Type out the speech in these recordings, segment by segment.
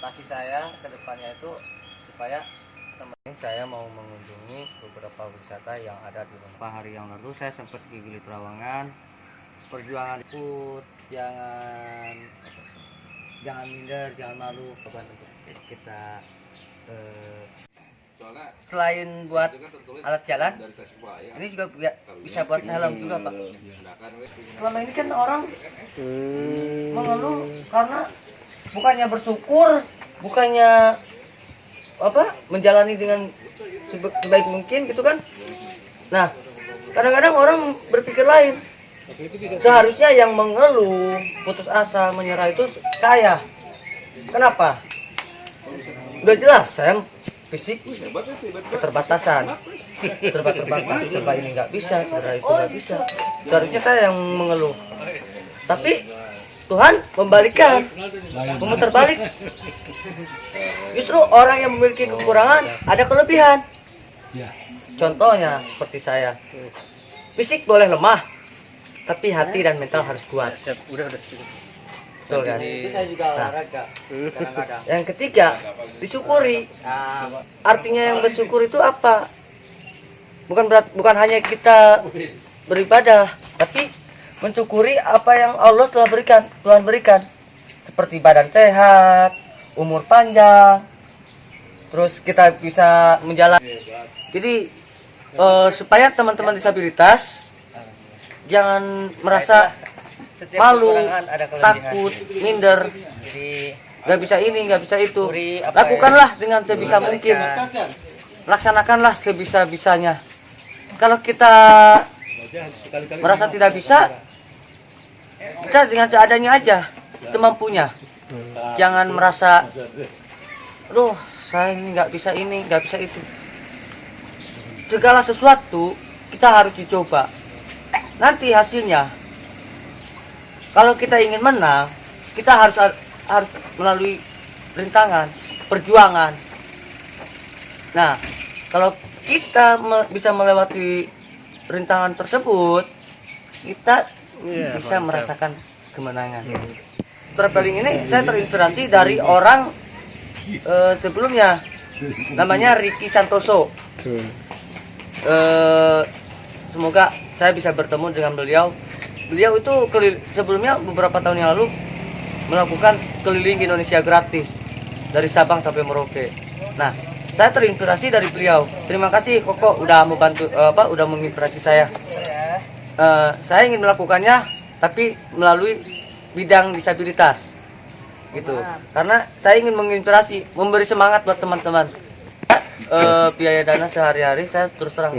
motivasi saya ke depannya itu supaya teman saya mau mengunjungi beberapa wisata yang ada di beberapa hari yang lalu. Saya sempat ke Gili Trawangan. Perjuangan ikut, jangan minder, jangan malu untuk kita selain buat alat jalan, ini juga bisa buat helm juga, Pak. Selama ini kan orang mengeluh karena bukannya bersyukur, bukannya menjalani dengan sebaik mungkin gitu kan. Nah, kadang-kadang orang berpikir lain. Seharusnya yang mengeluh, putus asa, menyerah itu saya. Kenapa? Udah jelas saya fisik keterbatasan, serba ini nggak bisa, serba itu nggak bisa. Seharusnya saya yang mengeluh. Tapi Tuhan membalikkan, memutar balik. Justru orang yang memiliki kekurangan ada kelebihan. Contohnya seperti saya, fisik boleh lemah, tapi hati dan mental harus kuat. Betul kan? Itu saya juga olahraga. Yang ketiga, disyukuri. Artinya yang bersyukur itu apa? Bukan hanya kita beribadah, tapi mensyukuri apa yang Allah telah berikan, Tuhan berikan. Seperti badan sehat, umur panjang, terus kita bisa menjalani. Jadi supaya teman-teman disabilitas jangan merasa malu, takut, minder, nggak bisa ini, nggak bisa itu. Lakukanlah dengan sebisa mungkin, laksanakanlah sebisa-bisanya. Kalau kita merasa tidak bisa, kita dengan seadanya aja, semampunya. Jangan merasa, aduh, saya nggak bisa ini, nggak bisa itu. Segala sesuatu kita harus dicoba. Nanti hasilnya, kalau kita ingin menang, kita harus melalui rintangan, perjuangan. Nah, kalau kita bisa melewati rintangan tersebut, kita bisa merasakan kemenangan. Traveling ini saya terinspirasi dari orang sebelumnya, namanya Ricky Santoso. Semoga saya bisa bertemu dengan beliau. Beliau itu sebelumnya beberapa tahun yang lalu melakukan keliling Indonesia gratis dari Sabang sampai Merauke. Nah, saya terinspirasi dari beliau. Terima kasih Koko udah membantu udah menginspirasi saya. Saya ingin melakukannya tapi melalui bidang disabilitas. Gitu. Karena saya ingin menginspirasi, memberi semangat buat teman-teman. Biaya dana sehari-hari saya terus terang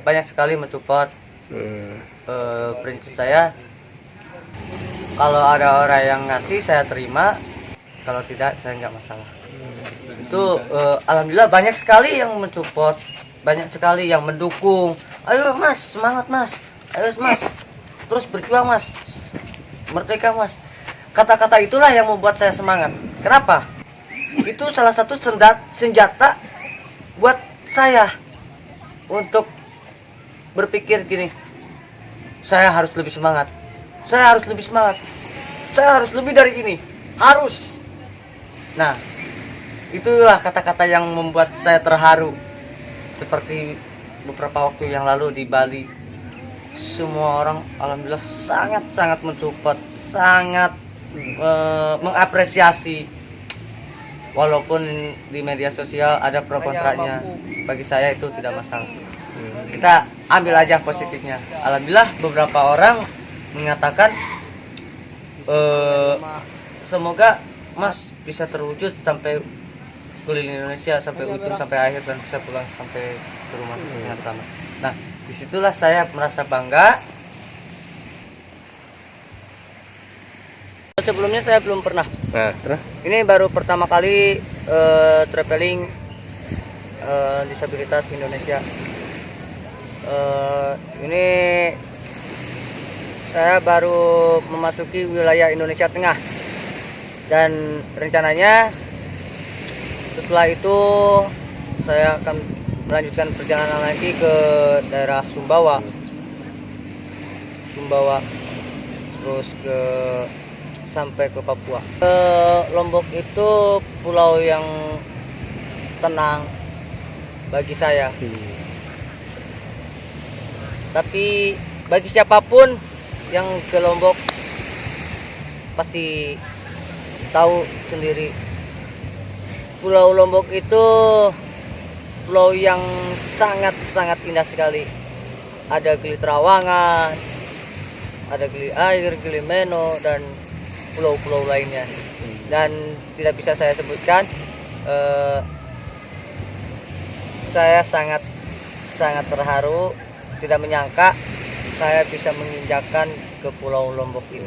banyak sekali mensupport. Prinsip saya, kalau ada orang yang ngasih saya terima, kalau tidak saya nggak masalah. Itu alhamdulillah banyak sekali yang mensupport, banyak sekali yang mendukung. Ayo Mas, semangat Mas, ayo Mas, terus berjuang Mas, merdeka Mas. Kata-kata itulah yang membuat saya semangat. Kenapa? Itu salah satu senjata buat saya untuk berpikir gini, saya harus lebih semangat, saya harus lebih semangat, saya harus lebih dari ini, harus. Nah, itulah kata-kata yang membuat saya terharu. Seperti beberapa waktu yang lalu di Bali, semua orang alhamdulillah sangat-sangat mensupport, sangat mengapresiasi. Walaupun di media sosial ada pro kontranya, bagi saya itu tidak masalah. Kita ambil aja positifnya. Alhamdulillah beberapa orang mengatakan semoga Mas bisa terwujud sampai keliling Indonesia, sampai ujung, sampai akhir, dan bisa pulang sampai ke rumah dengan selamat. Nah, disitulah saya merasa bangga. Sebelumnya saya belum pernah. Nah, terus? Ini baru pertama kali traveling disabilitas Indonesia. Ini saya baru memasuki wilayah Indonesia Tengah, dan rencananya setelah itu saya akan melanjutkan perjalanan lagi ke daerah Sumbawa, terus ke sampai ke Papua. Lombok itu pulau yang tenang bagi saya. Tapi bagi siapapun yang ke Lombok pasti tahu sendiri. Pulau Lombok itu pulau yang sangat-sangat indah sekali. Ada Gili Trawangan, ada Gili Air, Gili Meno, dan pulau-pulau lainnya. Dan tidak bisa saya sebutkan. Saya sangat terharu, tidak menyangka saya bisa menginjakan ke Pulau Lombok ini.